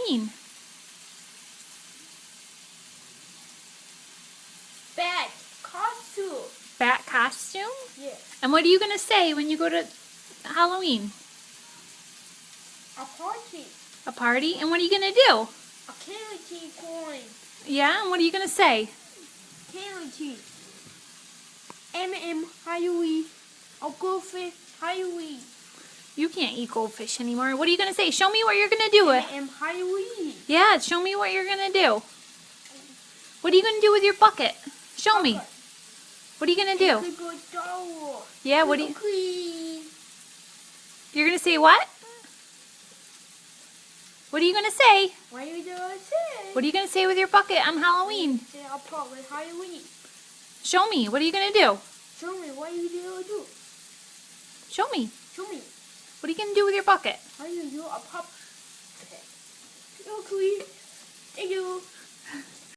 Halloween? Bat costume. Bat costume? Yeah. And what are you going to say when you go to Halloween? A party. A party? And what are you going to do? A candy corn. Yeah, and what are you going to say? Candy. Halloween. A goldfish. Halloween. You can't eat goldfish anymore. What are you going to say? Show me what you're going to do. Halloween. Yeah, show me what you're going to do. What are you going to do with your bucket? Show me. What are you going to do? Yeah, what do you... You're going to say what? What are you going to say? What are you going to say? What are you going to say with your bucket on Halloween? Say a pot with Halloween. Show me. What are you going to do? Show me. What are you going to do? Show me. Show me. What are you going to do with your bucket? How do you do a pop? Okay. Thank you.